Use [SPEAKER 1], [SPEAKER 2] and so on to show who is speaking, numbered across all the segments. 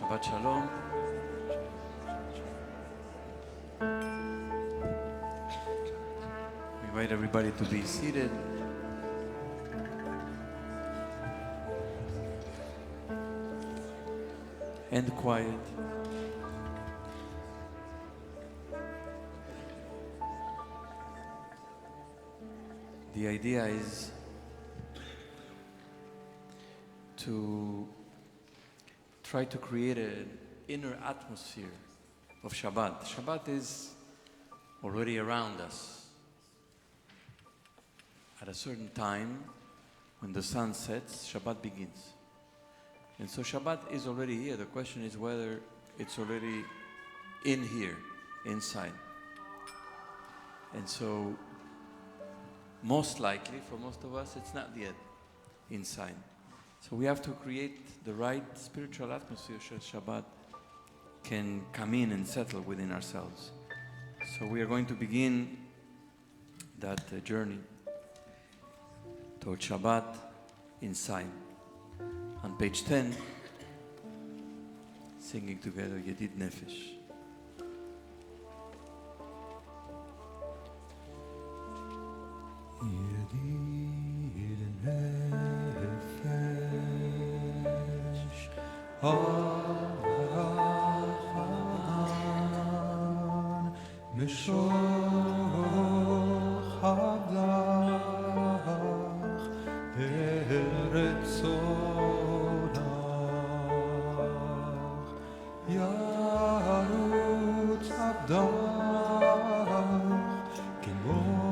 [SPEAKER 1] Shabbat Shalom. We invite everybody to be seated. And quiet. The idea is to try to create an inner atmosphere of Shabbat. Shabbat is already around us. At a certain time, when the sun sets, Shabbat begins. And so Shabbat is already here. The question is whether it's already in here, inside. And so, most likely, for most of us, it's not yet inside. So we have to create the right spiritual atmosphere so Shabbat can come in and settle within ourselves. So we are going to begin that journey toward Shabbat inside. On page 10, singing together Yedid Nefesh.
[SPEAKER 2] Yedid Nefesh Hazzan Mishoch Havdach Beretzonach Yarutz Havdach Kimo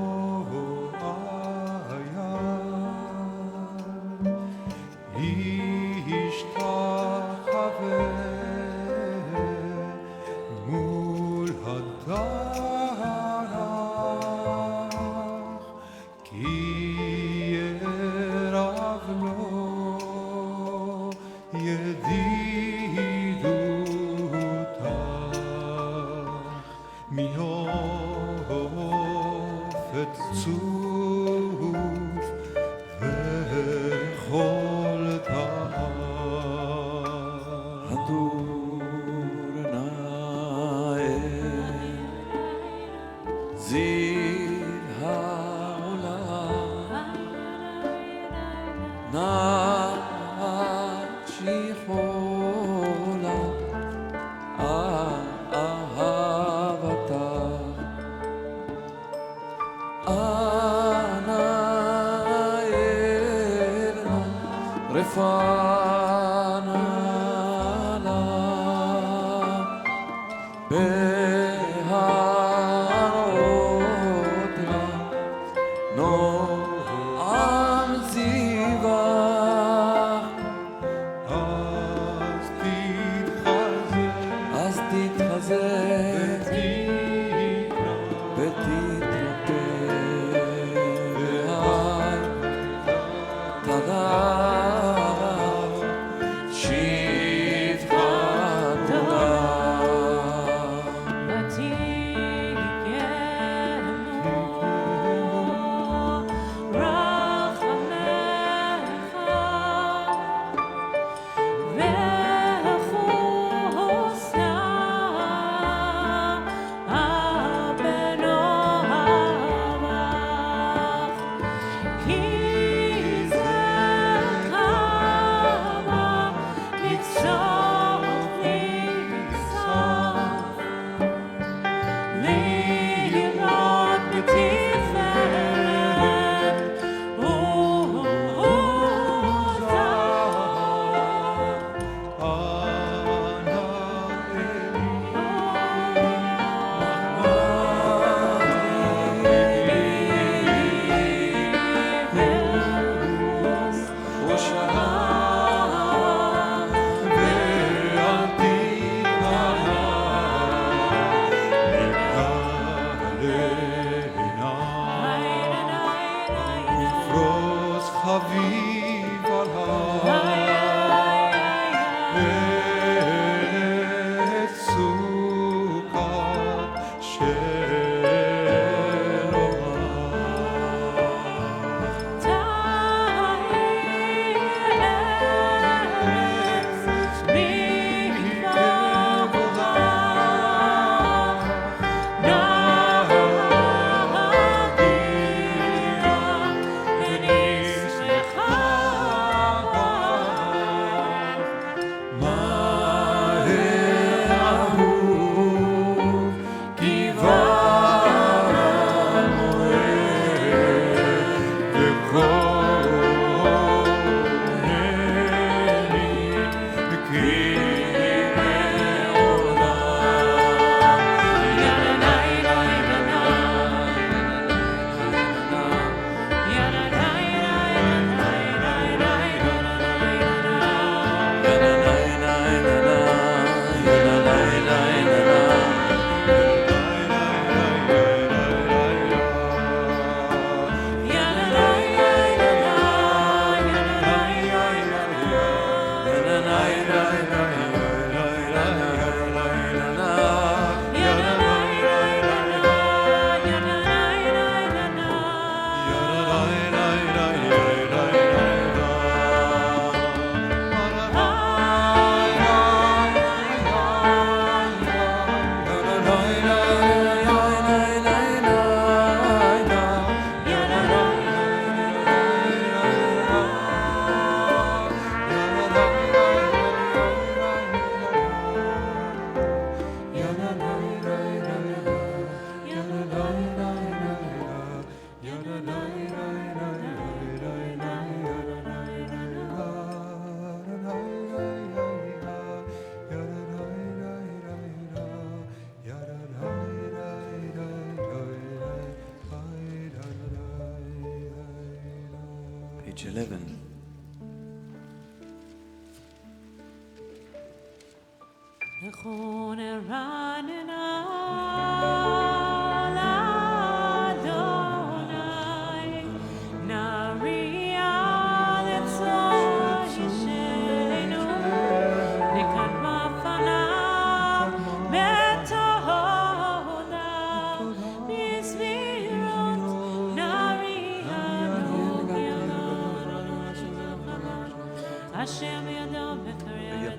[SPEAKER 1] Refana page 11.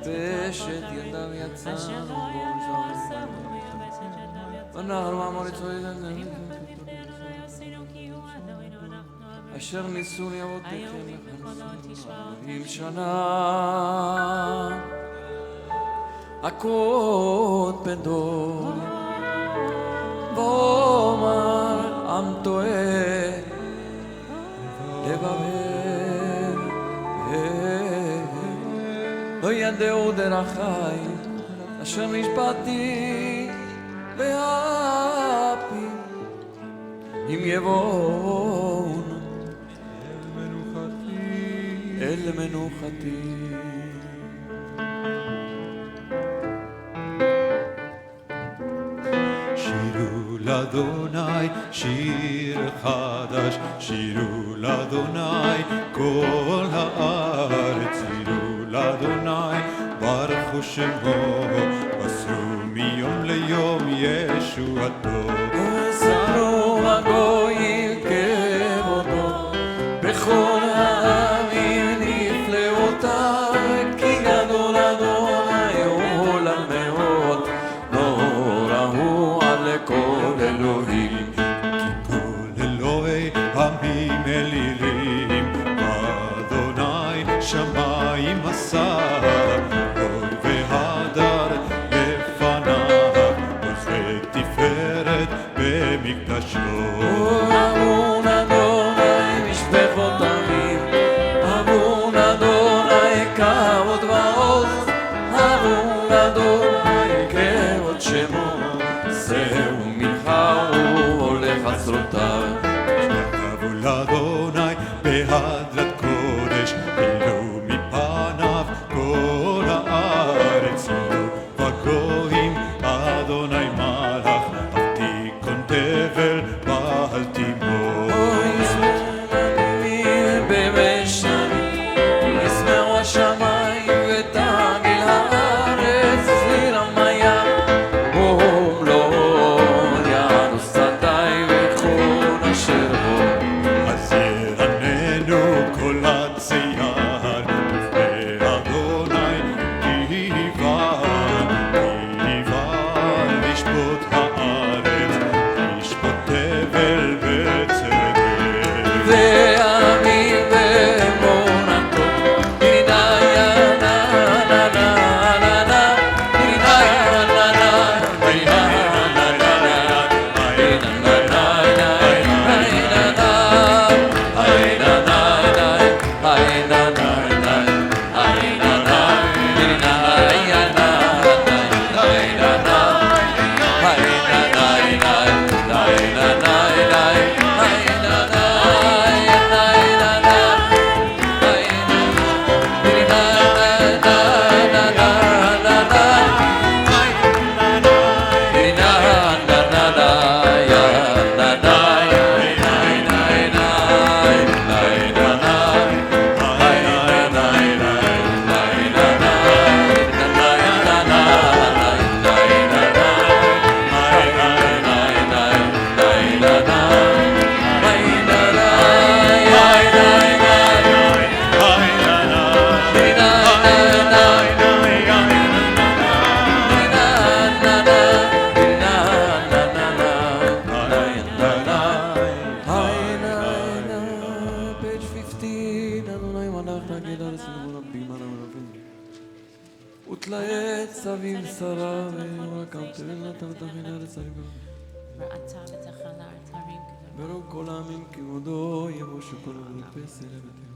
[SPEAKER 1] ויבש את ידיו יצא ונהר מעמורי צועד אשר ניסוני אבותיכם 40 שנה אכות בן דור ואומר עם טועה לבבל לא ידעו דרכי אשר נשבעתי ואפי אם יבואו אל מנוחתי
[SPEAKER 2] שירו לאדוני שיר חדש שירו לאדוני כל הארץ שירו לאדוני ברכו שמו מסרו מיום ליום ישועתו
[SPEAKER 1] ספרו הגויים כבודו בכל העמים נפלאותיו כי גדול אדוני עולם מאוד נורא הוא על כל אלוהים
[SPEAKER 2] כי כל אלוהי עמים אלילים אדוני שמיים עשה הוד והדר לפניו עוז ותפארת במקדשו
[SPEAKER 1] אבון אדוני משפחות עמים אבון אדוני כבוד ועוז אבון אדוני כבוד שמו זהו מנחה והולך עצרותיו
[SPEAKER 2] שכבו לאדוני בהדרת קודש הילו מפניו כל הארץ הילו בגויים אדוני מלך אל תיכון תבל ואל תימור
[SPEAKER 1] ישמעו השמיים ותגל הארץ זרם הים ומלוא ינוס שדי וכל אשר בו
[SPEAKER 2] אז ירננו כל הצייר לפני אדוני יבער לשפוט הארץ לשפוט תבל וצדק
[SPEAKER 1] ועמים באמונתו הנה יא נה נה נה נה נה הנה יא נה נה הנה נה נה נה הנה נה נה הנה נה הנה נה הנה נה הנה נה הנה יא נה הנה נה הנה נה page 15 אדוני מלך להגיד על סיבוב רבים על הרבים ותלאה צבים שרה ורקם תבן תבטחין ארץ הריבון ברוב כל העמים כבודו יבושו כל ולפס אל הבתים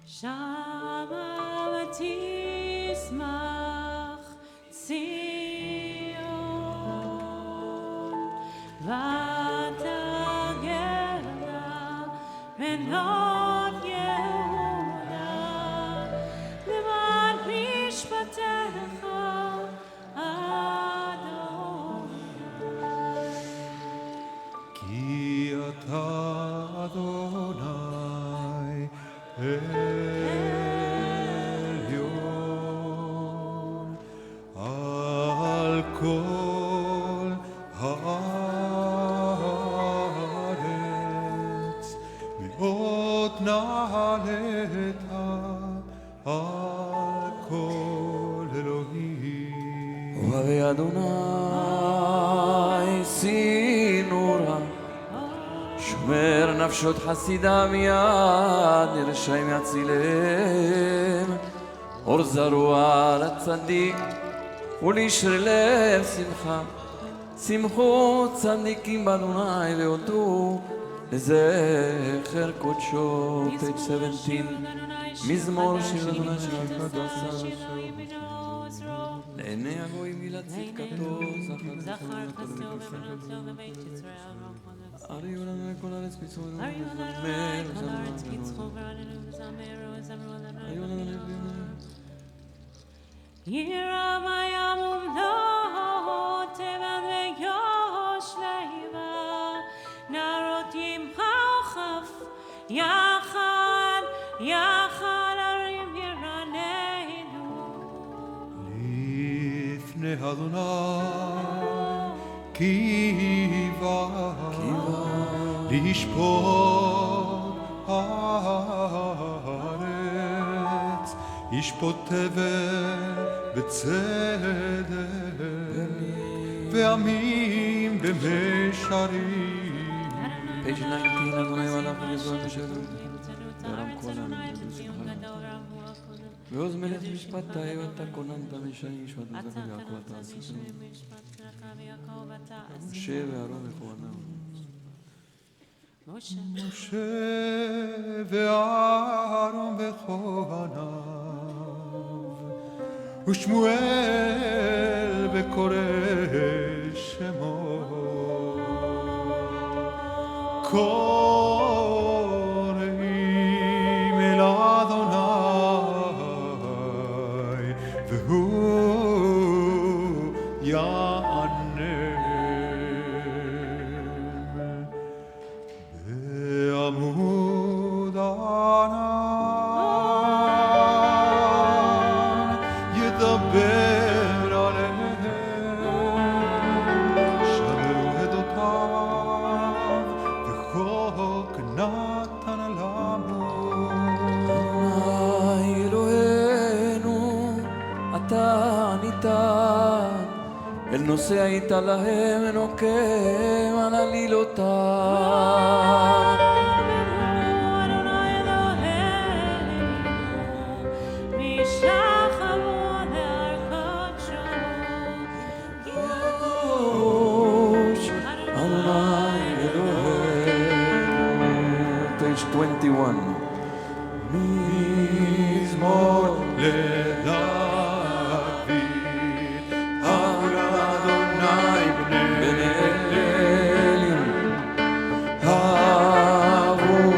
[SPEAKER 3] שמה ותשמח ציון בנות יהודה, למען משפטיך, אדוני.
[SPEAKER 2] כי אתה אדוני עליון על כל הארץ, מאוד נעלת על כל אלוהים.
[SPEAKER 1] אוהבי אדוני סינורה, שומר נפשות חסידה מיד, נרשעים יצילם. אור זרוע לצדיק ולישרי לב שמחה, שמחו צדיקים באדוני והודו לזכר קודשו. page 17, מזמור שיר לאדוני שכבודו עשה. לעיני הגויים גילה צדקתו, זכר חסדו וגדולתו בבית ישראל. הריעו לנו לכל הארץ מצווה
[SPEAKER 3] ירא מים ומנות תבל ויוש להיבה, נערות ימחו כף יחד יחד ערים ירננו.
[SPEAKER 2] לפני אדוני קיווה לשפוט הארץ, ישפוט תבל בצדק ועמים במישרים.
[SPEAKER 1] page 19, אדוני מלך וגזול בשלום ורם כל העם ועוז מלך משפטי ואתה כוננת משעים שפט וזכר יעקב אתה עשית משה ואהרון וכהניו.
[SPEAKER 2] משה ואהרון וכהניו ושמואל וקורא שמו, קוראים אל אדוני והוא יענם. בעמוד הענן ידבר עליהם, שמעו עדותיו וחוק נתן לנו.
[SPEAKER 1] אדוני אלוהינו, אתה ניתן, אל נושא היית להם נוקם על עלילותם. page 21,
[SPEAKER 2] מזמור לדוד, עבור אדוני בני
[SPEAKER 1] אלים,
[SPEAKER 2] עבור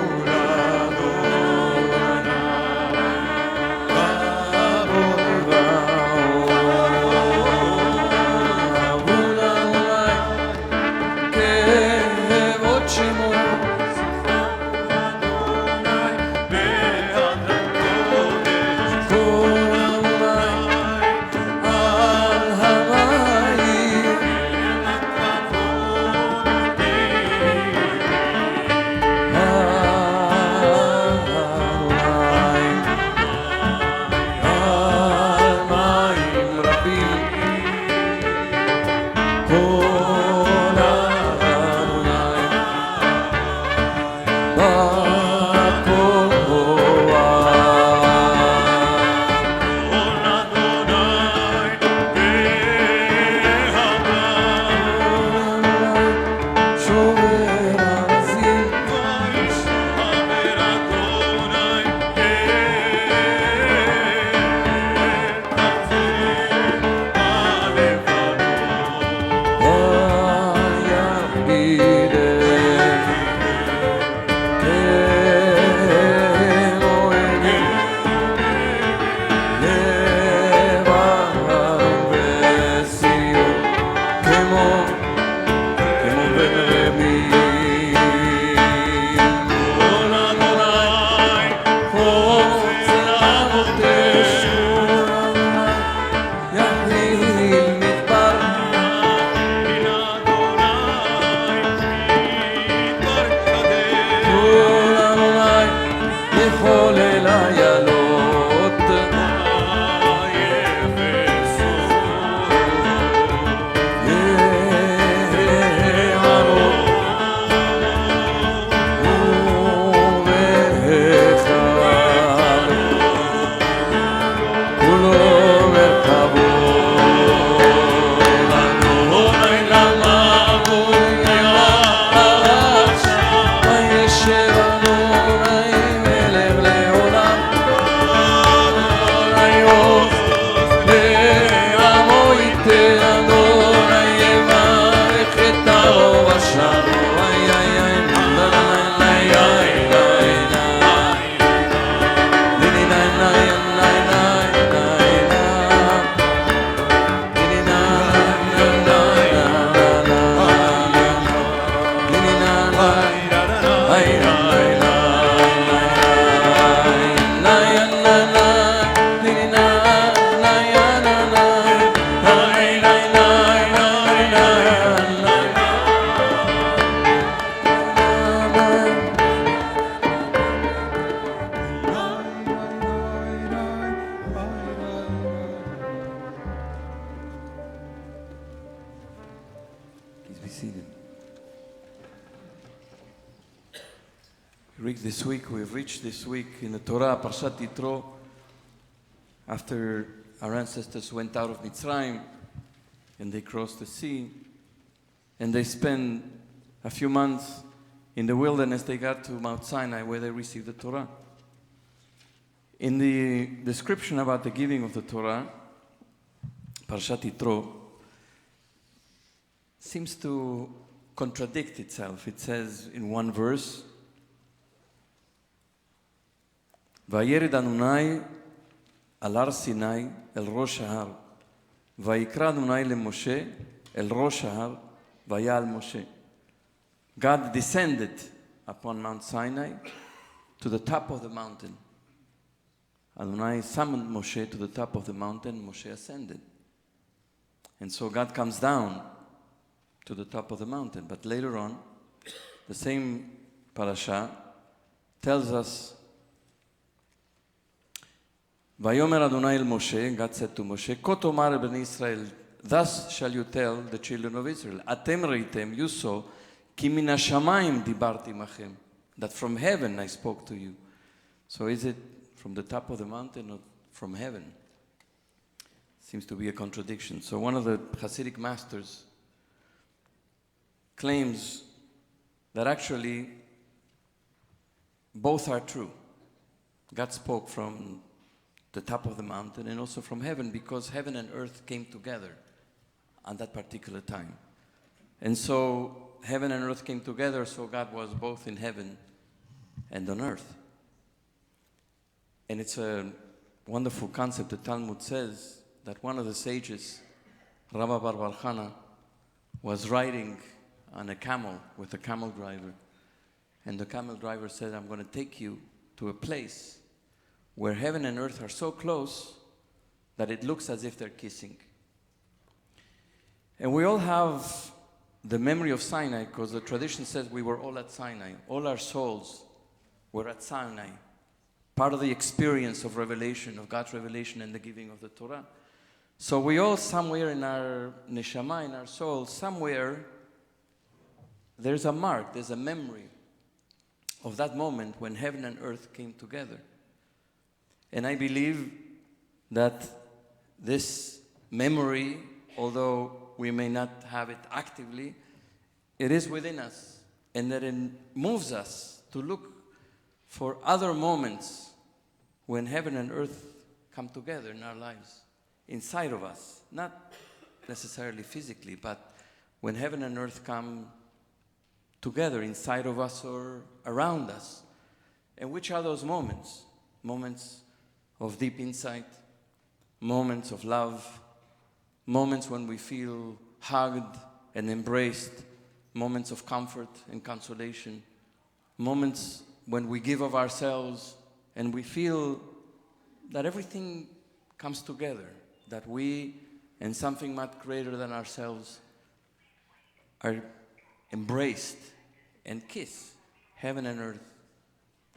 [SPEAKER 1] Please be seated. We've reached this week in the Torah, Parshat Yitro, after our ancestors went out of Mitzrayim and they crossed the sea and they spent a few months in the wilderness. They got to Mount Sinai where they received the Torah. In the description about the giving of the Torah, Parshat Yitro seems to contradict itself. It says in one verse, וירד אדוני על הר סיני אל ראש ההר ויקרא אדוני למשה אל ראש ההר ויעל משה. God descended upon Mount Sinai to the top of the mountain. Adonai summoned Moshe to the top of the mountain. Moshe ascended. And so God comes down to the top of the mountain. But later on, the same parasha tells us, Vayomer Adonai el Moshe, God said to Moshe, Ko tomar b'nei Israel, thus shall you tell the children of Israel, Atem reitem, you saw, ki min hashamayim dibarti machem, that from heaven I spoke to you. So is it from the top of the mountain or from heaven? Seems to be a contradiction. So one of the Hasidic masters claims that actually both are true. God spoke from the top of the mountain and also from heaven, because heaven and earth came together on that particular time. And so heaven and earth came together, so God was both in heaven and on earth. And it's a wonderful concept. The Talmud says that one of the sages, Rabbi Bar Bar Chana, was riding on a camel with a camel driver. And the camel driver said, I'm going to take you to a place where heaven and earth are so close that it looks as if they're kissing. And we all have the memory of Sinai, because the tradition says we were all at Sinai. All our souls were at Sinai. Part of the experience of revelation, of God's revelation and the giving of the Torah. So we all, somewhere in our neshama, in our soul, somewhere, there's a mark, there's a memory of that moment when heaven and earth came together. And I believe that this memory, although we may not have it actively, it is within us, and that it moves us to look for other moments when heaven and earth come together in our lives, inside of us, not necessarily physically, but when heaven and earth come together inside of us or around us. And which are those moments? Moments of deep insight, moments of love, moments when we feel hugged and embraced, moments of comfort and consolation, moments when we give of ourselves and we feel that everything comes together, that we and something much greater than ourselves are embraced and kiss, heaven and earth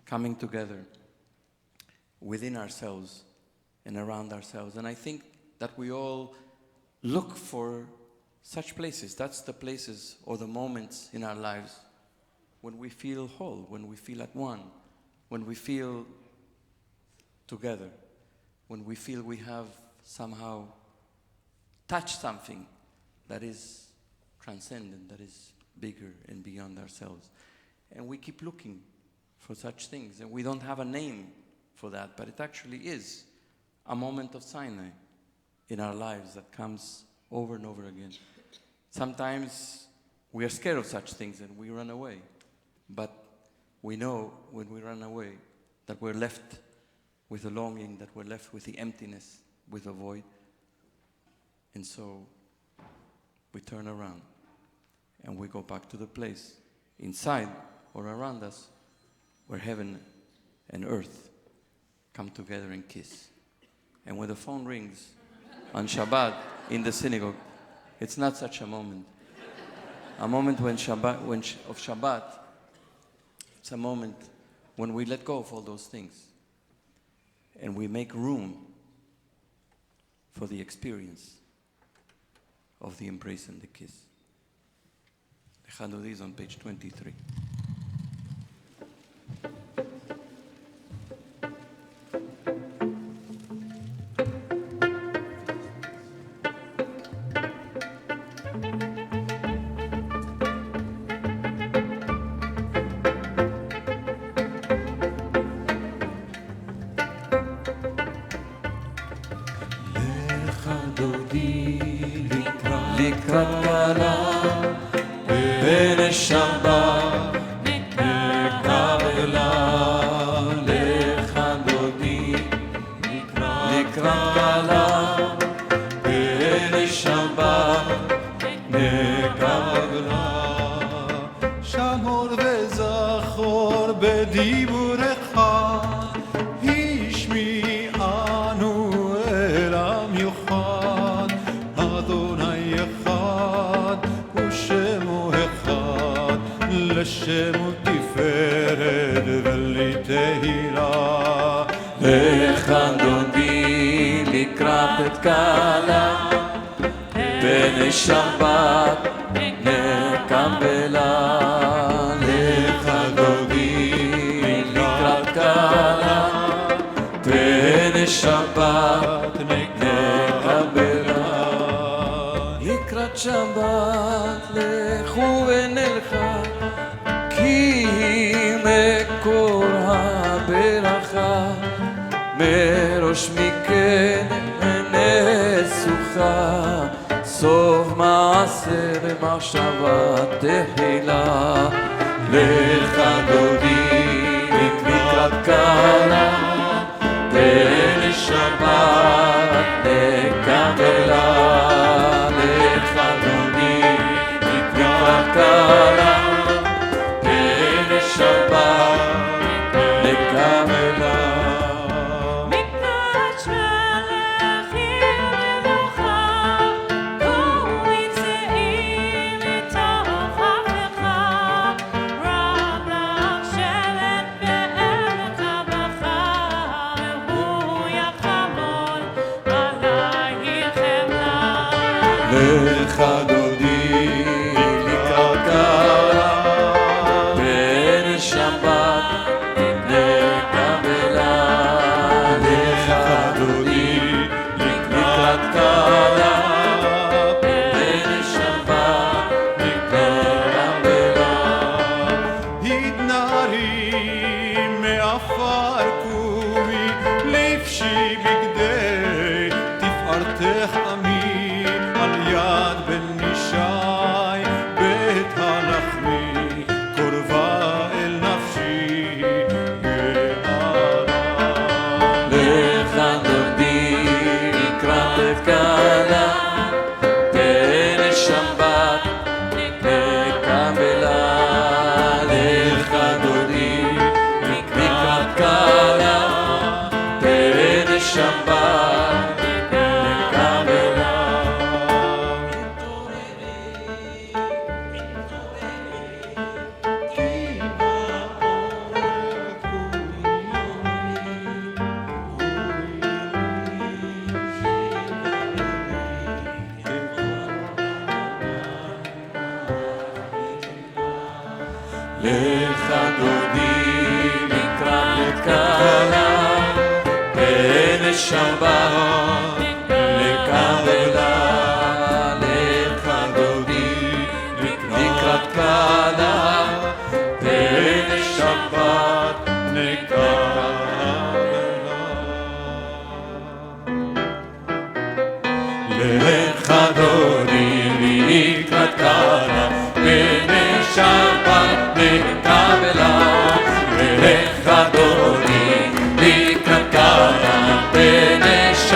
[SPEAKER 1] coming together within ourselves and around ourselves. And I think that we all look for such places. That's the places or the moments in our lives when we feel whole, when we feel at one, when we feel together, when we feel we have somehow touched something that is transcendent, that is bigger and beyond ourselves. And we keep looking for such things, and we don't have a name for that, but it actually is a moment of Sinai in our lives that comes over and over again. Sometimes we are scared of such things and we run away, but we know when we run away that we're left with a longing, that we're left with the emptiness, with a void. And so we turn around and we go back to the place inside or around us, where heaven and earth come together and kiss. And when the phone rings on Shabbat in the synagogue, it's not such a moment. A moment when Shabbat, it's a moment when we let go of all those things and we make room for the experience of the embrace and the kiss. The Chanudi is on page 23.
[SPEAKER 2] לקראת קלה ונשמה נקבלה לך דודי לקראת קלה ונשמה נקבלה שמור וזכור בדיבורך השמיענו אל המיוחד אדוני אחד ושמו אחד לשם ותפארת ולתהילה לך דודי לקראת קלה ונשמה נקבלה לך דודי לקראת קלה ונשמה נקבלה לקראת שבת לכו ונלכה כי מקור הברכה מראש מכן נסוכה סוף מעשה במחשבה תחילה לך דודי לקראת קלה ונשמה נקבלה לך דודי לקראת קלה ונשמה נקבלה
[SPEAKER 3] מקדש מלכים ומלוכה גויים צעירים מתוך הבטחה רב לך שלט בעמק הבכר והוא יחמול עלייך חמלה
[SPEAKER 2] לך דודי לקראת קלה ונשמה נקבלה לך דודי לקראת קלה ונשמה נקבלה התנערי מעפר קומי לבשי בגדי תפארתך עמי על יד בן ישי בית הלחמי קורבה אל נפשי גארה לך דודי לקראת קלה ונשמה נקבלה לך דודי לקראת קלה ונשמה לך דודי לקראת קלה ונשמה נקבלה לך דודי לקראת קלה ונשמה נקבלה לך דודי לקראת קלה ונשמה נקבלה לך דודי לקראת קלה ונשמה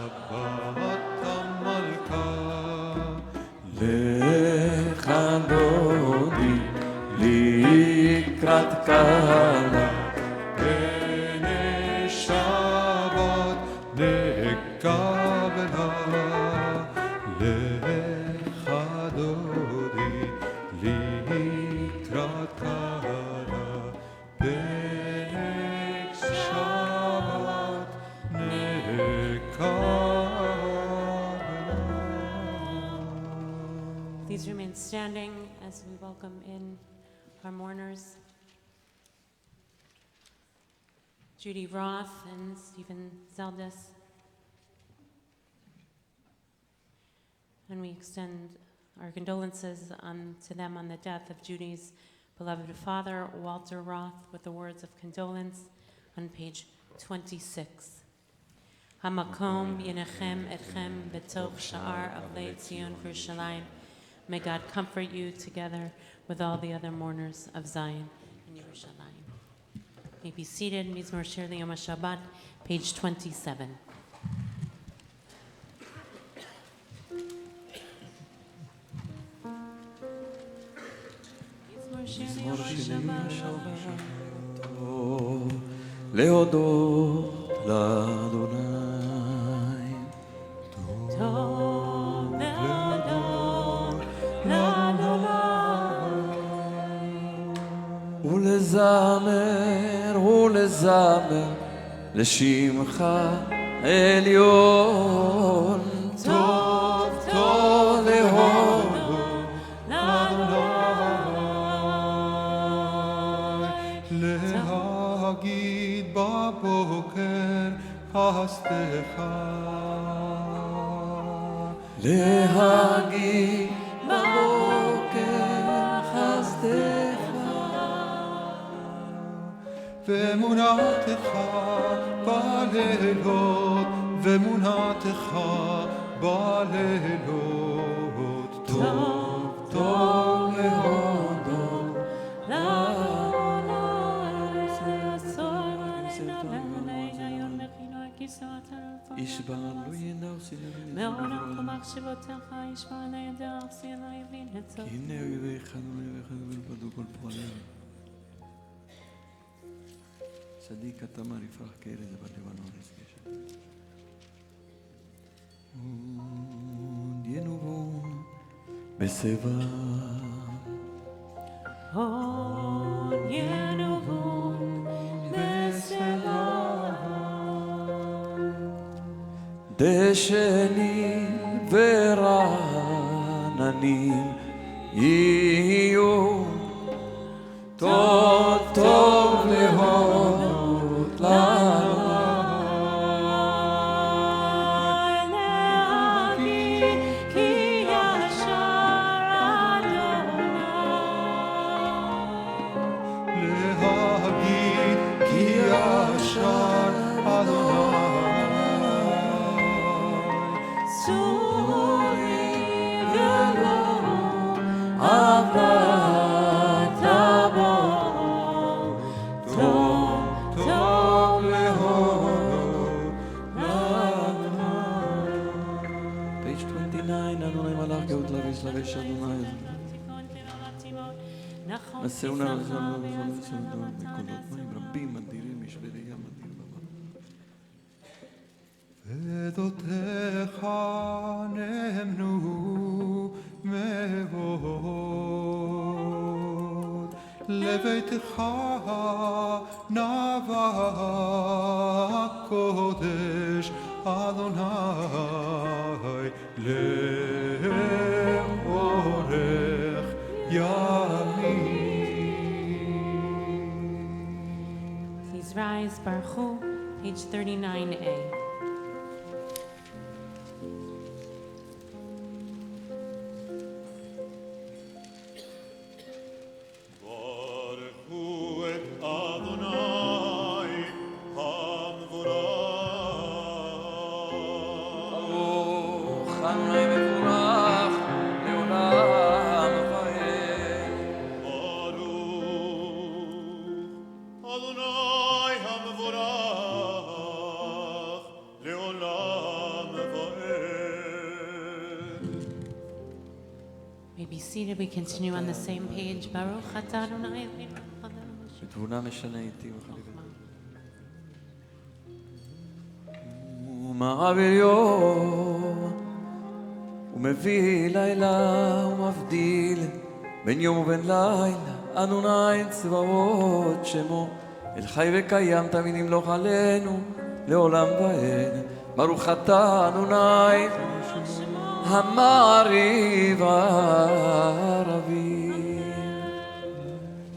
[SPEAKER 2] שבת המלכה
[SPEAKER 1] לך דודי לקראת קלה
[SPEAKER 2] פני שבת נקבלה לך דודי לקראת קלה פני שבת נקבלה.
[SPEAKER 3] Please remain standing as we welcome in our mourners. Judy Roth and Stephen Zeldis. And we extend our condolences to them on the death of Judy's beloved father, Walter Roth, with the words of condolence on page 26. Hamakom yenechem etchem betoch sha'ar avlei Tzion v'Yerushalayim. May God comfort you together with all the other mourners of Zion and Yerushalayim. May be seated. Mizmor Shir L'Yom HaShabbat, page 27. Mizmor Shir L'Yom HaShabbat.
[SPEAKER 1] להודות לאדוני
[SPEAKER 3] Tov le'odot l'Adonai.
[SPEAKER 1] ולזמר לשמך עליון טוב טוב להודות
[SPEAKER 2] להגיד בבוקר חסדך
[SPEAKER 1] להגיד בבוקר חסדך
[SPEAKER 2] ואמונתך בלילות ואמונתך בלילות טוב טוב להודות
[SPEAKER 1] ישבע לא ינאוס
[SPEAKER 3] מעולם מחשבותיך ישמע לידע ארסי לא יבין את זאת.
[SPEAKER 1] הנה אויביך ולבדו כל פועלים צדיק התמר יפרח כארז בלבנון יסגש ינובון בשיבה
[SPEAKER 3] עוד ינובון בשיבה
[SPEAKER 1] דשנים ורעננים יהיו טוב טוב להודות
[SPEAKER 3] להגיד כי ישר אדוני
[SPEAKER 2] להגיד כי ישר אדוני
[SPEAKER 3] צורי ולא
[SPEAKER 1] עבדת בו טוב טוב להודות page 29 אדוני מלאך גאות לביס לביש אדוני מסעונה לזמן בקולות מים רבים אדירים יש בראייה מדהים
[SPEAKER 2] עדותיך נאמנו מאוד לביתך נבע קודש אדוני לאורך ימים.
[SPEAKER 3] Please rise, Baruch, page 39a.
[SPEAKER 2] לעולם
[SPEAKER 3] seated. We continue on the same page. Baruch atah Adonai Eloheinu melech haolam.
[SPEAKER 1] בתבונה משנה איתי וחלילה. ומעביר יום ומביא לילה ומבדיל בין יום ובין לילה אדוני צבאות שמו אל חי וקיים תמיד ימלוך עלינו לעולם ועד ברוך אתה אדוני המעריב הערבי.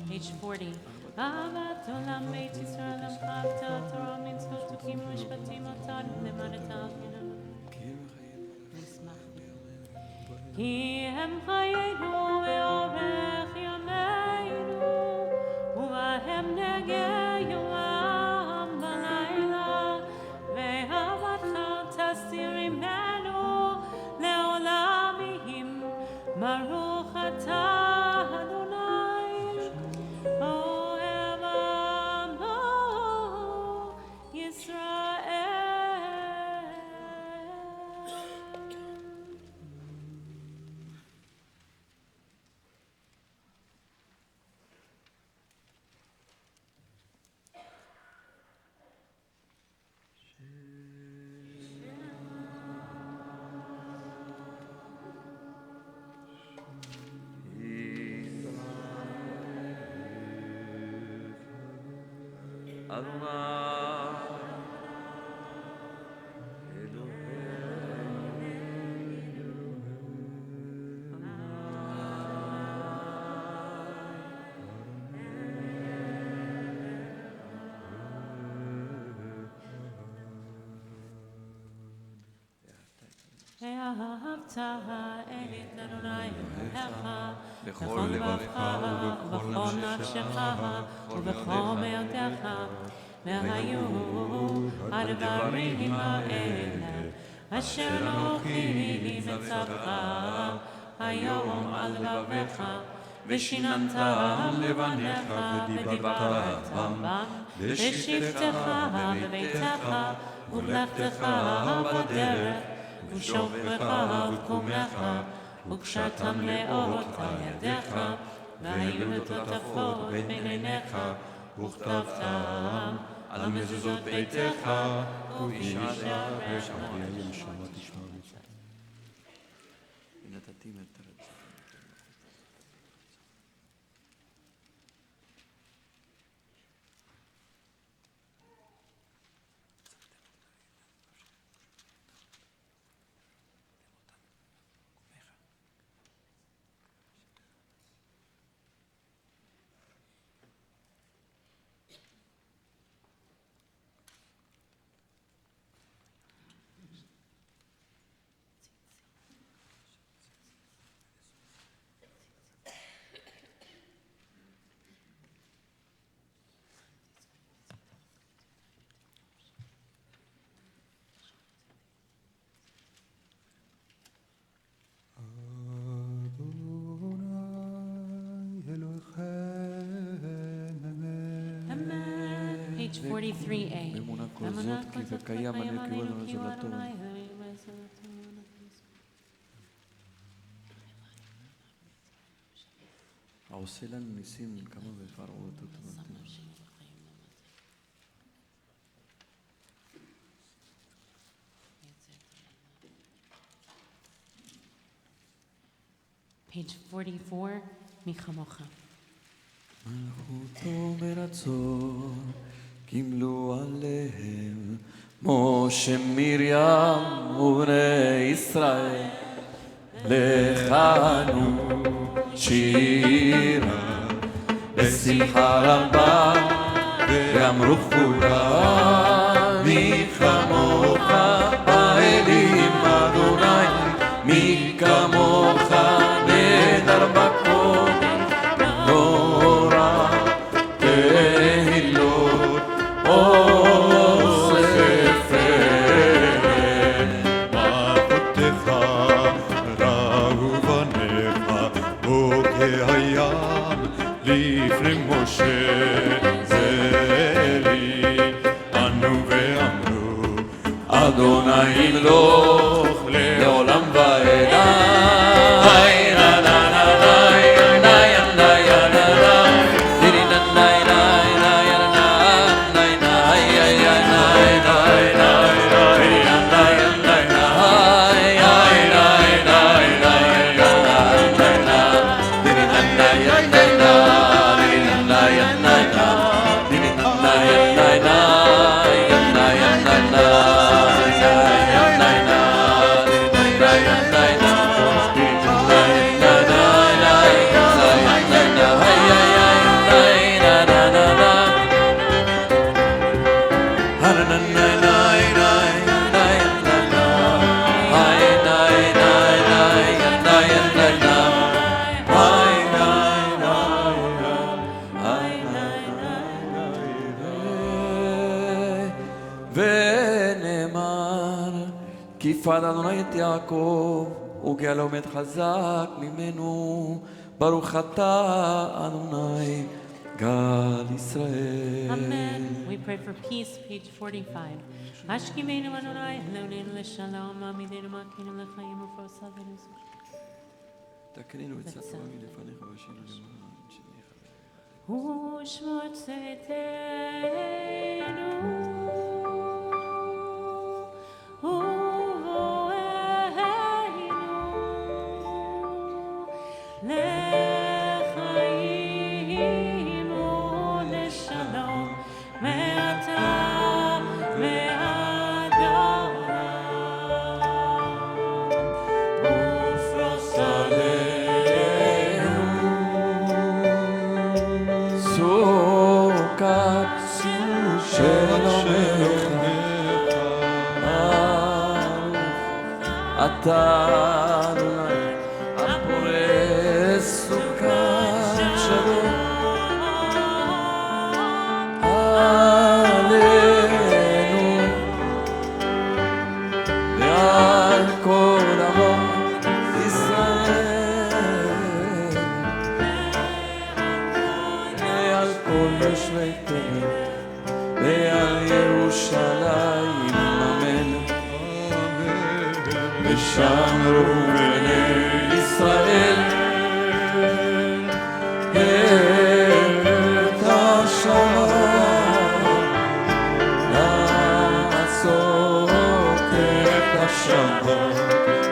[SPEAKER 3] Page 40. אהבת עולם בית ישראל אהבת תורה מצוות חוקים ומשפטים אותנו למענתה נשמח. כי הם חיינו ואורך ימינו ובהם נגע יומם בלילה ואהבתך תסתיר ממנו לעולם יהים ברוך אתה אדוני אוהב עמו ישראל. ואהבת את אדוני אלוהיך בכל לבבך ובכל נפשך ובכל מאודך והיו הדברים האלה אשר אנוכי מצווך היום על לבבך ושיננתם לבניך ודיברתם בשבתך בביתך ובלכתך בדרך ושופרך וקומך וקשרתם לאות על ידיך והיו מטוטפות בין עיניך וכתבתם על מזוזות ביתך ובשעריך. Page 43A.
[SPEAKER 1] באמונה כל זאת כי וקיים הנקיות וזולתו. העושה לנו ניסים כמה בפרעות אותו.
[SPEAKER 3] Page 44, מי כמוך.
[SPEAKER 1] מלכותו ברצון קימלו עליהם משה מרים ובני ישראל לכנו שירה בשמחה רבה ואמרו כולם מי כמוך האלים אדוני מי כמוך נדר בקודש נורא תהילות אוסף
[SPEAKER 2] מלכותך ראו בניך בוקע הים לפני משה זלי ענו ואמרו
[SPEAKER 1] אדוני ימלוך לעולם ועד. יפעל אדוני את יעקב, וגאלו עומד חזק ממנו. ברוך אתה אדוני גל ישראל.
[SPEAKER 3] Amen. We pray for peace, page 45. Ashkimenu Adonai, Eloheinu leshalom, Amidenu Makinu lechayim ufosavenu.
[SPEAKER 1] תקנינו את צער מלפניך ושינו למען שמך.
[SPEAKER 3] ושמו צאתנו ובואנו לחיים ולשלום מעתה ועד העולם. ופרוס עלינו
[SPEAKER 1] סוכת שלומך, אתה אדוני הפורס סוכת שלום עלינו ועל כל עמו ישראל ועל כל יושבי תבל ועל ירושלים אמן. ושמרו בני ישראל את השבת, לעשות את השבת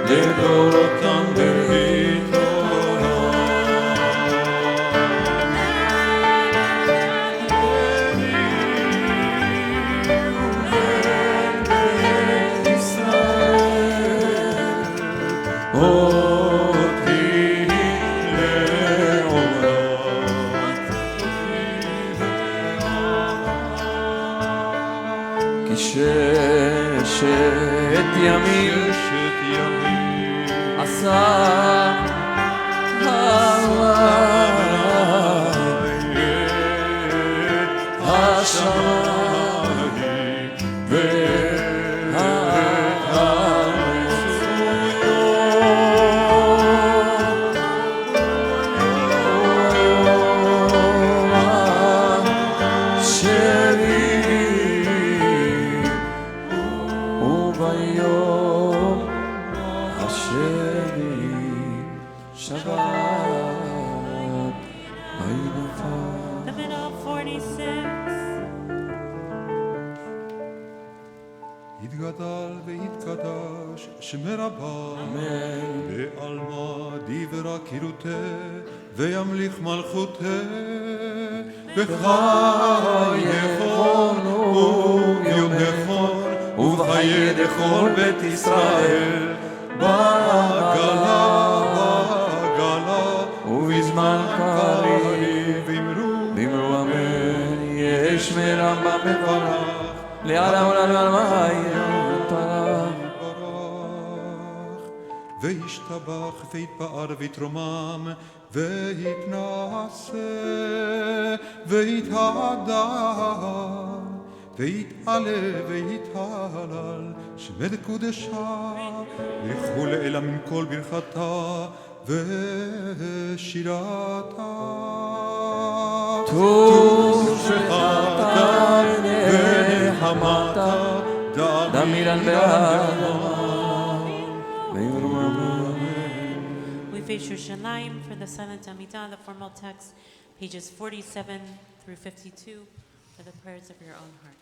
[SPEAKER 1] לדורותם ברית תורה. אותי לעולם. כי ששת ימים עשה הוואי את השמיים והארץ וביום השני שבת וינפל.
[SPEAKER 3] The middle of 46.
[SPEAKER 2] יתגדל ויתקדש שמי רבה, בעלמא דיברה קירותה, וימליך מלכותה, וחייכון וביומכון, ובחיי דכל בית ישראל, בעגלה ובזמן קריב אמרו אמן. יש מרמב"ם מברך לעלה ולעלה תברך. וישתבח ויתפאר ויתרומם ויתנשא ויתהדר ויתעלה ויתהלל שמד קודשה לכו לאלה מן כל ברכתה ושירתה.
[SPEAKER 1] טוב שחרתה ונחמתה דמירן באדמה.
[SPEAKER 3] We face Yerushalayim for the silent Amidah, the formal text, pages 47 through 52, for the prayers of your own heart.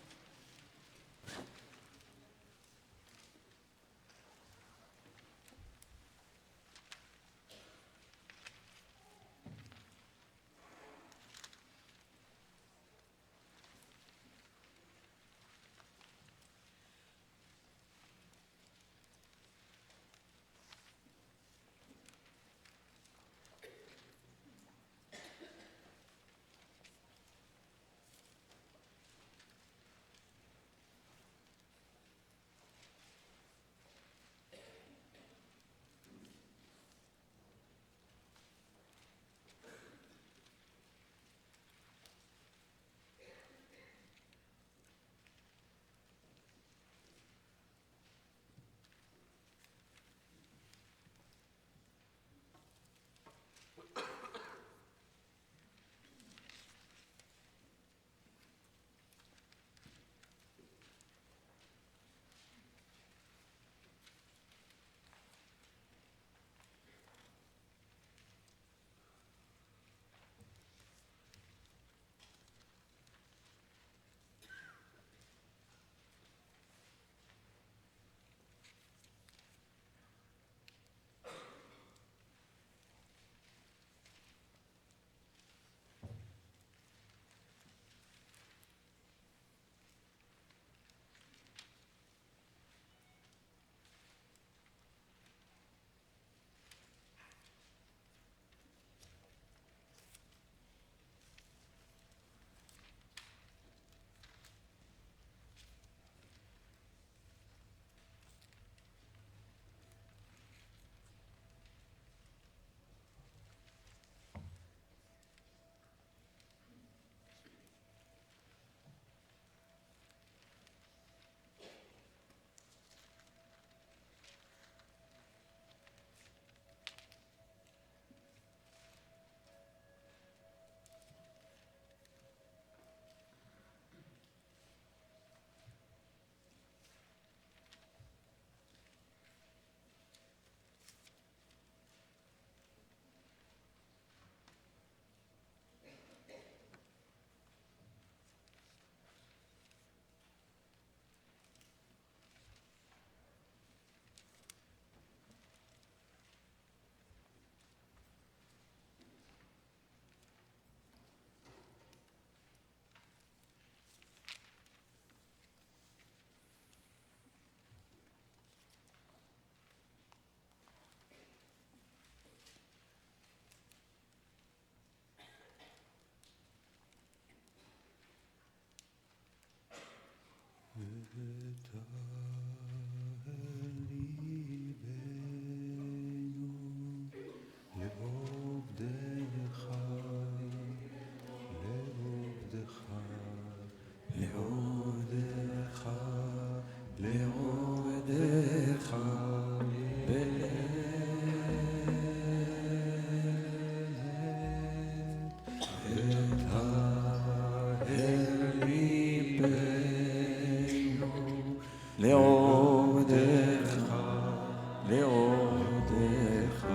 [SPEAKER 1] לעובדך,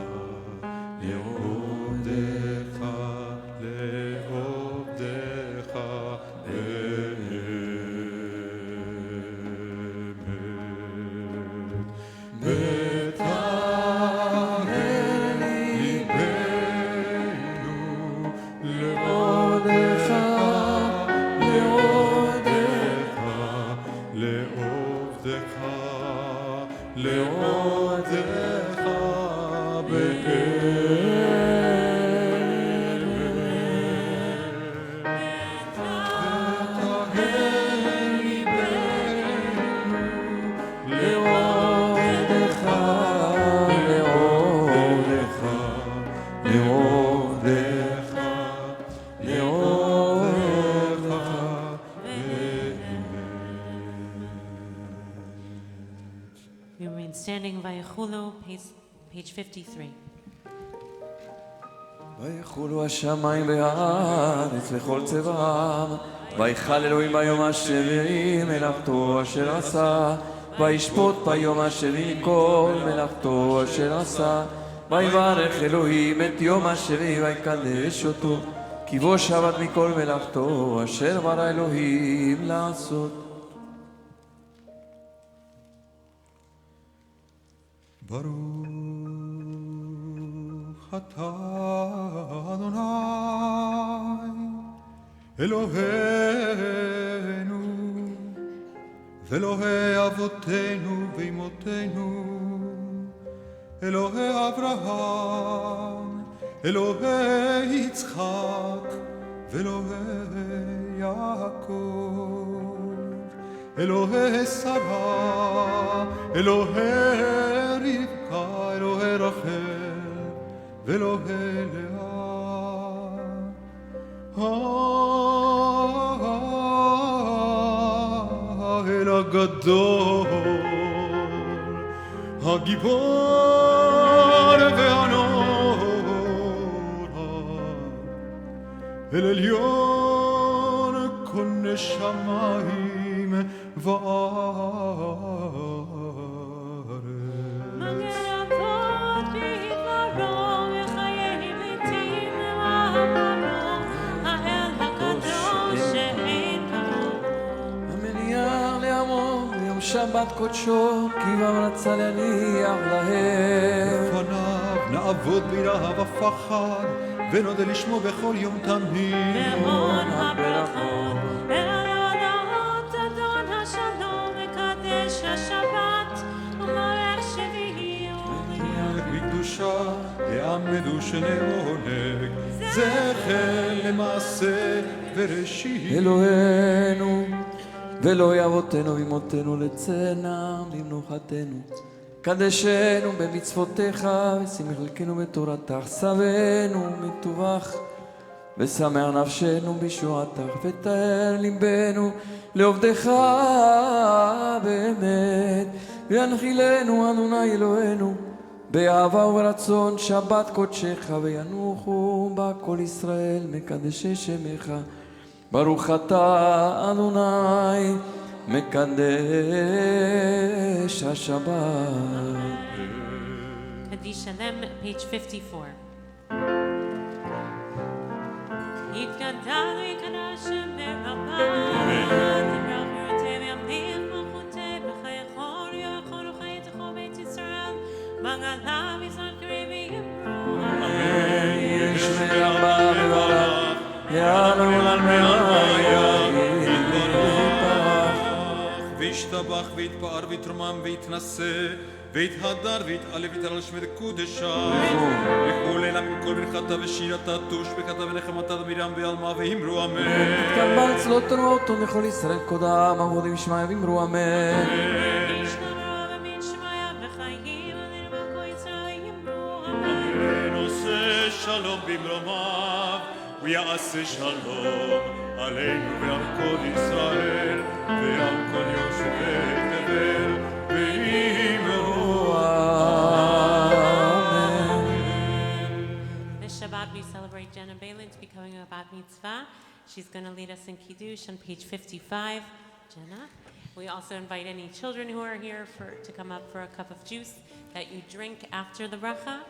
[SPEAKER 1] לעובדך,
[SPEAKER 2] לעובדך, באמת. בטהר ליבנו, לעובדך, לעובדך, לעובדך, לעובדך,
[SPEAKER 3] We remain standing by Chulu, page 53.
[SPEAKER 1] ויחולו השמיים והארץ לכל צבעם, ויחל אלוהים ביום השביעי מלאכתו אשר עשה, וישפוט ביום השביעי כל מלאכתו אשר עשה, ויברך אלוהים את יום השביעי ויקדש אותו, כי בו שבת מכל מלאכתו אשר ברא אלוהים לעשות.
[SPEAKER 2] ברוך אתה אדוני אלוהינו ואלוהי אבותינו ואמותינו, אלוהי אברהם, אלוהי יצחק ואלוהי יעקב, אלוהי שרה, אלוהי רבקה, אלוהי רחל ואלוהי לאה. האל הגדול, הגיבור והנורא, אל עליון קונה שמיים וארץ.
[SPEAKER 1] שבת קודשו, כי בם רצה להניח להם.
[SPEAKER 2] לפניו נעבוד ביראה ופחד, ונודה לשמו בכל יום תמיד.
[SPEAKER 3] המון הברכות, ולהודות אדון השלום, מקדש השבת, ומלך שביעי יום.
[SPEAKER 2] בקדושה יעמדו שני עונג, זכר למעשה וראשית.
[SPEAKER 1] אלוהינו ואלוהי אבותינו ואמותינו לצנע למנוחתנו, קדשנו במצוותיך ושימח חלקנו בתורתך, שבנו מטובך ושמח נפשנו בישועתך, ותאר ליבנו לעובדך באמת, וינחילנו אדוני אלוהינו באהבה וברצון שבת קודשך, וינוחו בה כל ישראל מקדשי שמך. ברוך אתה אדוני מקדש השבת.
[SPEAKER 3] קדיש שלם, page 54. יתגדל ויקדש שם ברבה, תברח וירצה וימליך מלכותה, בחייכו ויכול וחייתך בית ישראל, בגליו יזרח קריב ויאמרו
[SPEAKER 1] אמן. יש מרבה וברך יענו למאיה יתברך,
[SPEAKER 2] וישתבח ויתפאר ויתרומם ויתנשא ויתהדר ויתעלה ויתעלה שמי קודשה, לכו לילה מכל ברכתה ושירתה תושבחתה ונחמתה מרים ועלמה ואמרו אמן.
[SPEAKER 1] תתקבל צלות תנועתו לכל ישראל קודם עבודים שמיה ואמרו אמן.
[SPEAKER 2] עושה שלום במרומיו ויעשה שלום עלינו ועל כל ישראל ועל כל יושבי תבל ואמרו אמן.
[SPEAKER 3] This Shabbat we celebrate Jenna Balin to becoming a bat mitzvah. She's going to lead us in Kiddush on page 55. Jenna. We also invite any children who are here to come up for a cup of juice that you drink after the bracha.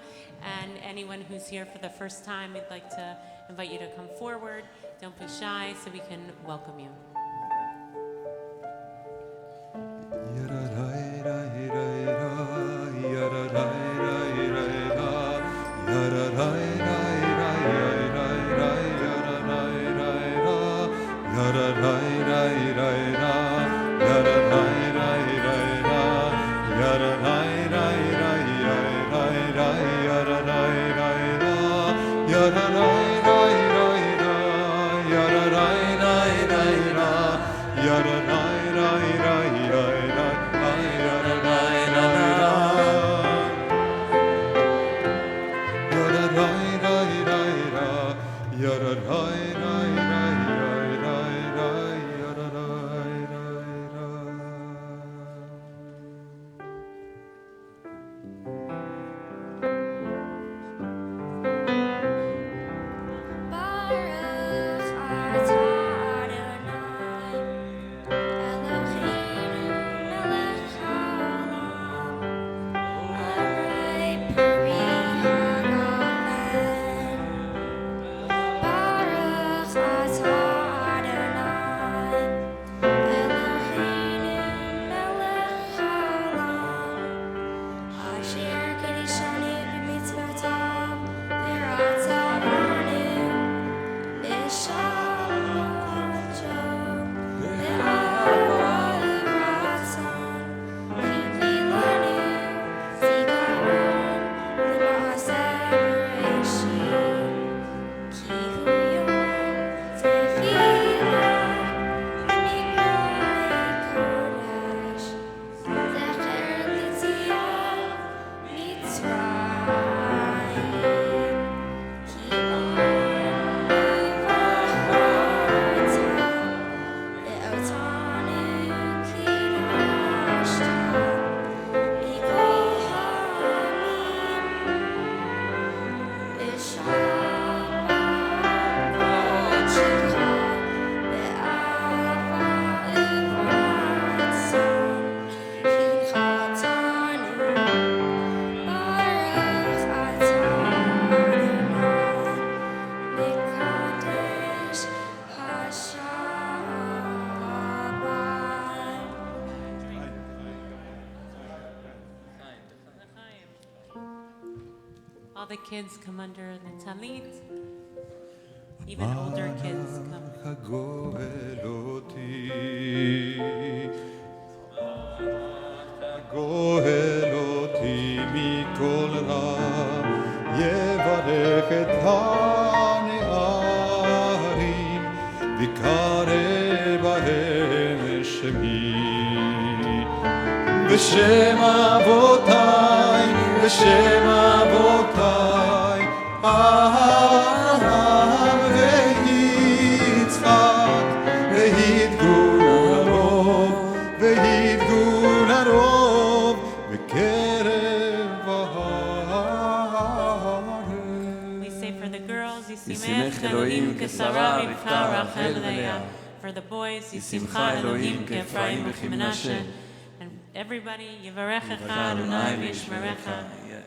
[SPEAKER 3] And anyone who's here for the first time, we'd like to invite you to come forward. Don't be shy so we can welcome you. All the kids come under the talit. Even older kids come.
[SPEAKER 2] גואל אותי מכל רע, יברך את הנערים, ויקרא בהם שמי. בשם אבותיי, בשם אבותיי, אברהם ויצחק, והתגו לרוב, והתגו לרוב, בקרב הארץ.
[SPEAKER 3] We say for the girls, ישימך אלוהים כשרה רבקה רחל לאה. For the boys, ישימך אלוהים כאפרים וכמנשה. And everybody, יברכך אדוני וישמרך,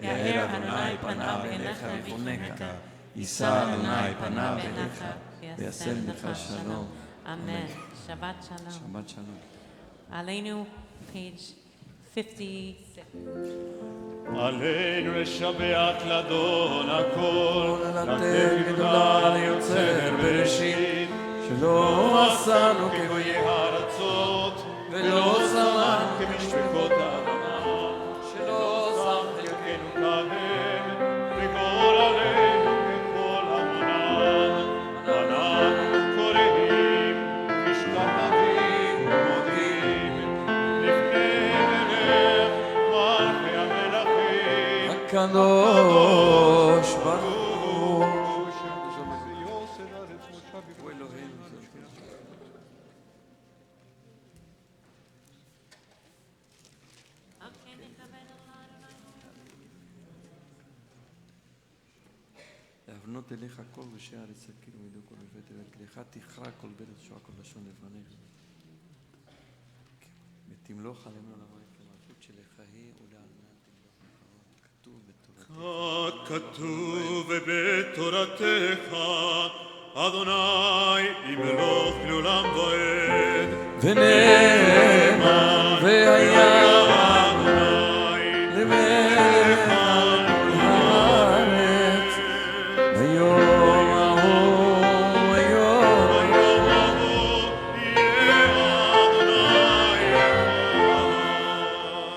[SPEAKER 3] יאר אדוני פניו אליך ויחונך, יישא אדוני פניו אליך וישם לך שלום. Amen. Shabbat shalom.
[SPEAKER 1] Shabbat shalom.
[SPEAKER 3] Aleinu, page 56.
[SPEAKER 2] עלינו לשבח לאדון הכל,
[SPEAKER 1] לתת גדולה ליוצר בראשית, שלא עשנו
[SPEAKER 2] כגויי הארצות,
[SPEAKER 1] ולא זמנו
[SPEAKER 2] כמשפחות האדמה,
[SPEAKER 1] שלא
[SPEAKER 2] שם חלקנו כהם, וגורלנו ככל המנן, אנחנו קוראים, משתחווים ומודים, לפני מלך מלכי המלכים,
[SPEAKER 1] הקדוש ברוך הוא. להבנות אליך כל ראשי הארץ יכירו וידעו כל אויבי תבל, כי לך תכרע כל בארץ שועה כל לשון לפניך. תמלוך עלינו לבוא את המלכות שלך היא ולעלמא תמלוך לכבוד. כתוב בתורתך.
[SPEAKER 2] כתוב בתורתך, אדוני ימלוך לעולם ועד.
[SPEAKER 1] ונאמר והיה
[SPEAKER 2] אדוני
[SPEAKER 1] למלך הארץ ביום ההוא היום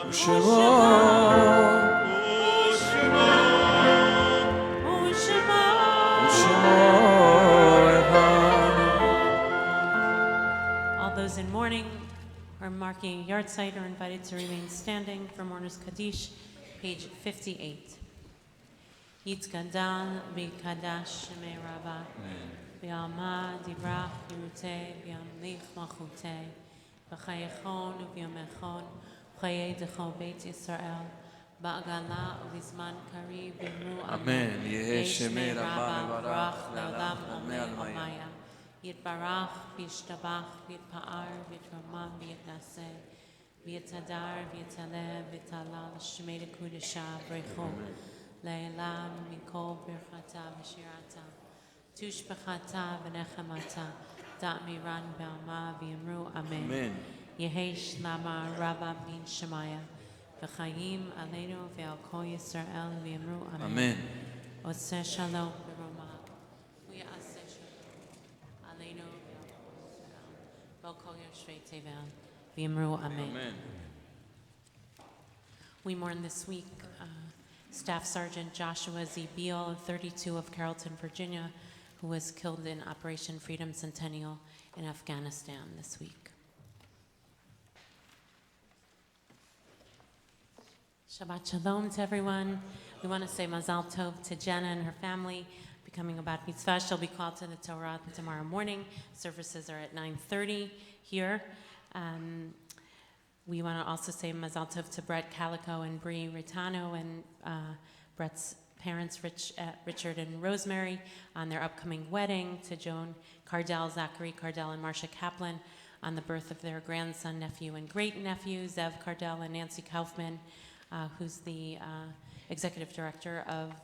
[SPEAKER 1] ושמו
[SPEAKER 3] All those in mourning or marking a yard site are invited to remain standing for Mourners Kaddish, page 58. Yitzgadal v'kadash shemei Rabbi v'alma divrach yirutei v'yamlich malchutei v'chayechon v'yamechon v'chayedecho beit Yisrael ba'agala u'bizman kari v'imru
[SPEAKER 1] Amen. Yehei
[SPEAKER 3] Shemei
[SPEAKER 1] Shemei Rabba
[SPEAKER 3] Rabba
[SPEAKER 1] mevarach
[SPEAKER 3] le'olam
[SPEAKER 1] le'olam
[SPEAKER 3] Amen
[SPEAKER 1] Amen.
[SPEAKER 3] Amaya Yitbarach v'yishtabach v'yitpa'ar v'yitramam v'yitnaseh v'yitadar v'yitaleh v'yitalal shemei dekudesha v'recho le'elam mikol birchata v'shirata tushbechata v'nechamata da'at miran b'alma v'yimru Amen.
[SPEAKER 1] Amen.
[SPEAKER 3] Yehei Shlama Rabba bin Shemaya v'chayim aleinu v'al kol Yisrael v'yimru Amen.
[SPEAKER 1] Amen.
[SPEAKER 3] Oseh shalom b'roma v'yaseh shalom aleinu v'al kol Yisrael tevel v'yimru Amen.
[SPEAKER 1] Amen.
[SPEAKER 3] We mourn this week Staff Sergeant Joshua Z. Beal, 32 of Carrollton, Virginia, who was killed in Operation Freedom Centennial in Afghanistan this week. Shabbat Shalom to everyone. We want to say Mazal Tov to Jenna and her family becoming a bat mitzvah. She'll be called to the Torah tomorrow morning. Services are at 9:30 here. We want to also say Mazal Tov to Brett Calico and Bree Ritano and Brett's parents, Richard and Rosemary, on their upcoming wedding, to Joan Cardell, Zachary Cardell, and Marcia Kaplan on the birth of their grandson, nephew, and great-nephew, Zev Cardell and Nancy Kaufman, who's the executive director of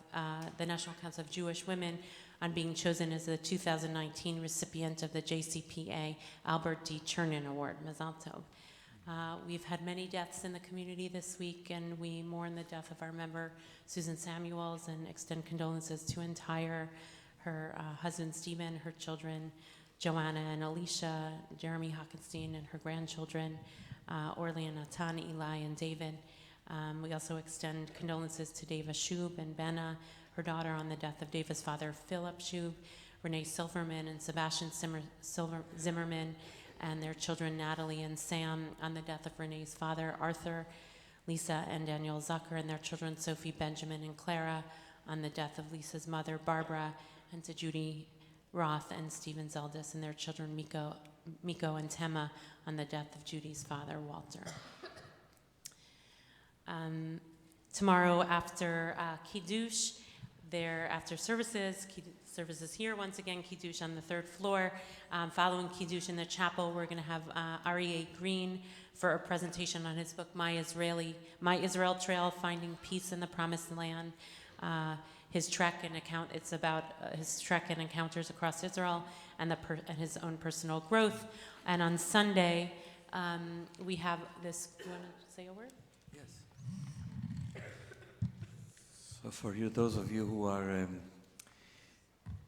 [SPEAKER 3] the National Council of Jewish Women, on being chosen as the 2019 recipient of the JCPA Albert D. Chernin Award. Mazal Tov. We've had many deaths in the community this week, and we mourn the death of our member, Susan Samuels, and extend condolences to her husband, Stephen, her children, Joanna and Alicia, Jeremy Hockenstein, and her grandchildren, Orly and Natan, Eli, and David. We also extend condolences to Deva Shub and Benna, her daughter, on the death of Deva's father, Philip Shub, Renee Silverman and Sebastian Zimmerman, and their children, Natalie and Sam, on the death of Renee's father, Arthur, Lisa and Daniel Zucker, and their children, Sophie, Benjamin, and Clara, on the death of Lisa's mother, Barbara, and to Judy Roth and Stephen Zeldis, and their children, Miko and Tema, on the death of Judy's father, Walter. Tomorrow after Kiddush, after services here, once again, Kiddush on the third floor. Following Kiddush in the chapel, we're going to have Aryeh Green for a presentation on his book, My Israel Trail, Finding Peace in the Promised Land. His trek and it's about his trek and encounters across Israel and his own personal growth. And on Sunday, we have this, you want to say a word?
[SPEAKER 1] Yes. So for you, those of you who are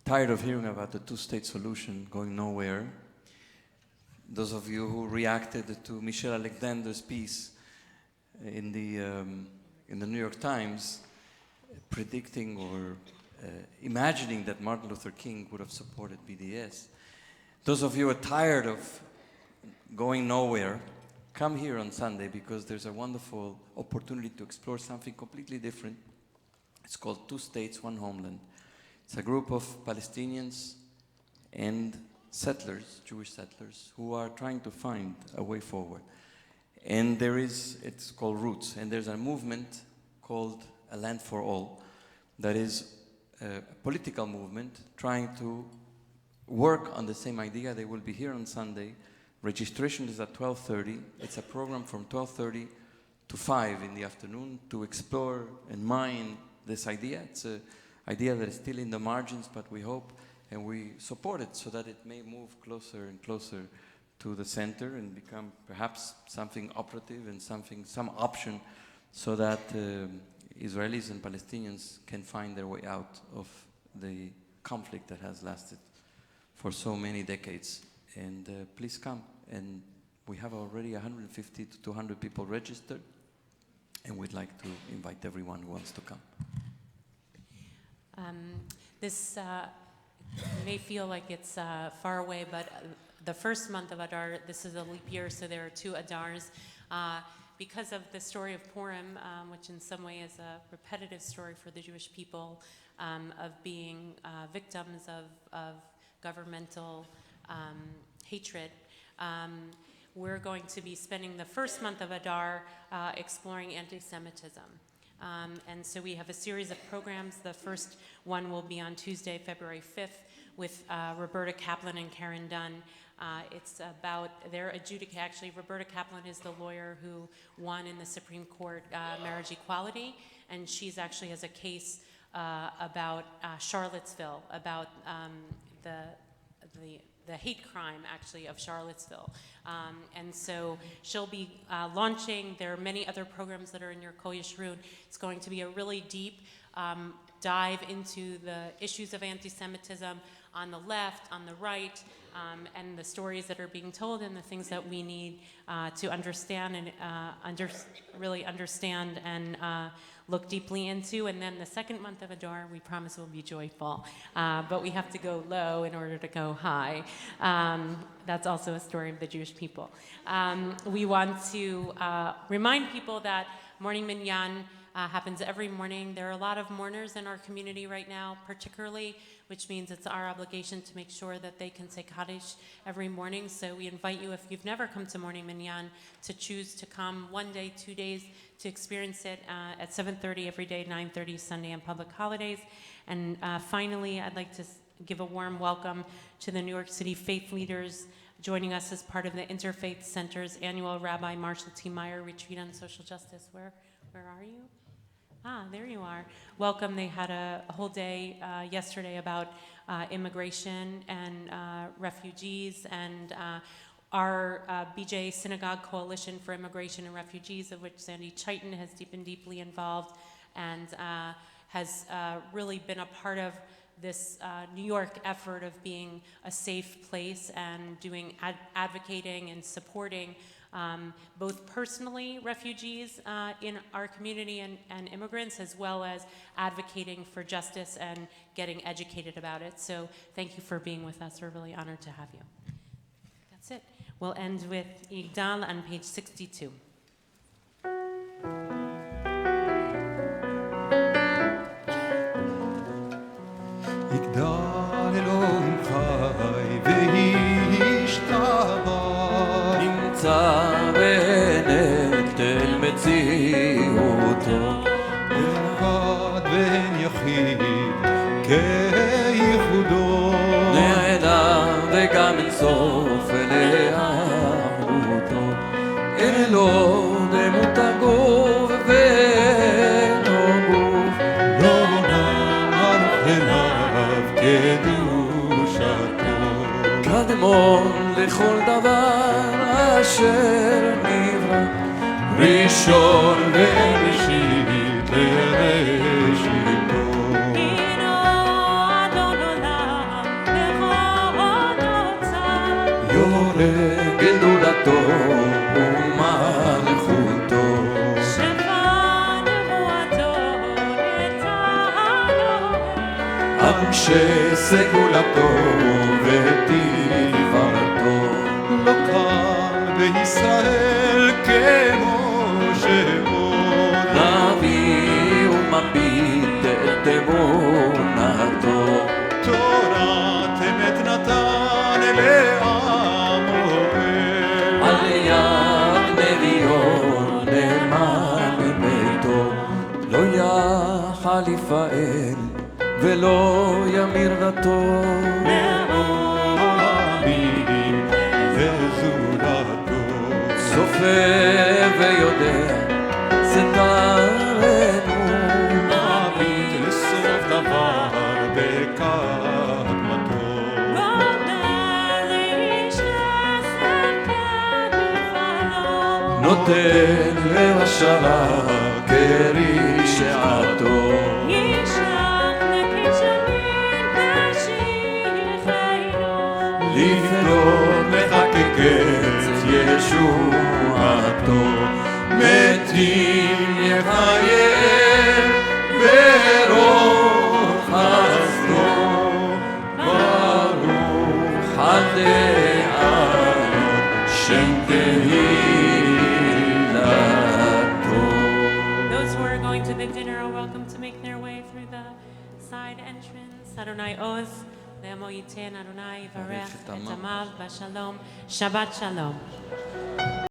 [SPEAKER 1] tired of hearing about the two-state solution going nowhere, those of you who reacted to Michel Alexander's piece in the New York Times, predicting or imagining that Martin Luther King would have supported BDS, those of you who are tired of going nowhere, come here on Sunday, because there's a wonderful opportunity to explore something completely different. It's called Two States, One Homeland. It's a group of Palestinians and settlers, Jewish settlers, who are trying to find a way forward. And it's called Roots, and there's a movement called A Land for All that is a political movement trying to work on the same idea. They will be here on Sunday Registration is at 12:30. It's a program from 12:30 to 5 in the afternoon to explore and mine this idea. It's an idea that is still in the margins, but we hope and we support it so that it may move closer and closer to the center and become perhaps something operative and some option so that Israelis and Palestinians can find their way out of the conflict that has lasted for so many decades. And please come. And we have already 150 to 200 people registered, and we'd like to invite everyone who wants to come.
[SPEAKER 3] This may feel like it's far away, but the first month of Adar, this is a leap year, so there are 2 Adars. Because of the story of Purim, which in some way is a repetitive story for the Jewish people of being victims of governmental hatred, we're going to be spending the first month of Adar exploring anti-Semitism. And so we have a series of programs. The first one will be on Tuesday, February 5th, with Roberta Kaplan and Karen Dunn. It's about their adjudication. Actually, Roberta Kaplan is the lawyer who won in the Supreme Court marriage equality, and she's actually has a case about Charlottesville, about the hate crime, actually, of Charlottesville. And so she'll be launching. There are many other programs that are in your Kol Yishrun. It's going to be a really deep dive into the issues of anti-Semitism on the left, on the right, and the stories that are being told and the things that we need to understand and really understand and look deeply into. And then the second month of Adar, we promise will be joyful. But we have to go low in order to go high. That's also a story of the Jewish people. We want to remind people that Morning Minyan happens every morning. There are a lot of mourners in our community right now, particularly, which means it's our obligation to make sure that they can say Kaddish every morning. So we invite you, if you've never come to Morning Minyan, to choose to come 1 day, 2 days, to experience it at 7:30 every day, 9:30 Sunday and public holidays. And finally, I'd like to give a warm welcome to the New York City faith leaders joining us as part of the Interfaith Center's annual Rabbi Marshall T. Meyer Retreat on Social Justice. Where are you? Ah, there you are. Welcome. They had a whole day yesterday about immigration and refugees, and our BJ Synagogue Coalition for Immigration and Refugees, of which Sandy Chaitin has been deeply involved and has really been a part of this New York effort of being a safe place and doing advocating and supporting both personally refugees in our community and immigrants, as well as advocating for justice and getting educated about it. So thank you for being with us. We're really honored to have you. That's it. We'll end with Igdal on page 62.
[SPEAKER 2] יגדל אלוהים חי וישתבח
[SPEAKER 1] נמצא בנטל מציאותו
[SPEAKER 2] אחד בן יחיד כייחודו
[SPEAKER 1] נעלם וגם אין סוף לאחדותו אין לו דמות הגוף ואינו גוף
[SPEAKER 2] לא נערוך אליו קדושתו
[SPEAKER 1] קדמון לכל דבר אשר נברא
[SPEAKER 2] ראשון וראשית לראשיתו
[SPEAKER 1] יורה גדולתו ומלכותו אנשי סגולתו ותפארתו
[SPEAKER 2] לא קל בישראל כמו שעוד
[SPEAKER 1] נביא ומביט את אמונתו
[SPEAKER 2] תורת אמת נתן לעמואל
[SPEAKER 1] עליית נביאו נאמן מביתו לא יחל יפעל ולא ימיר דתו
[SPEAKER 2] לעולמים וזו
[SPEAKER 1] צופה ויודע, זה דרנו.
[SPEAKER 2] מביט לסוף דבר בקדמתו.
[SPEAKER 1] נותן לרשעה כרשעתו. לפדות מחקקת ישועתו. מתים יחייב ברוב חסדו. ברוך הדעת שם תהילתו.
[SPEAKER 3] Those who are going to the dinner are welcome to make their way through the side entrance. Adonai Oz, Le'amo Yiten, Adonai Yivarech, et Amav, Bashalom, Shabbat Shalom.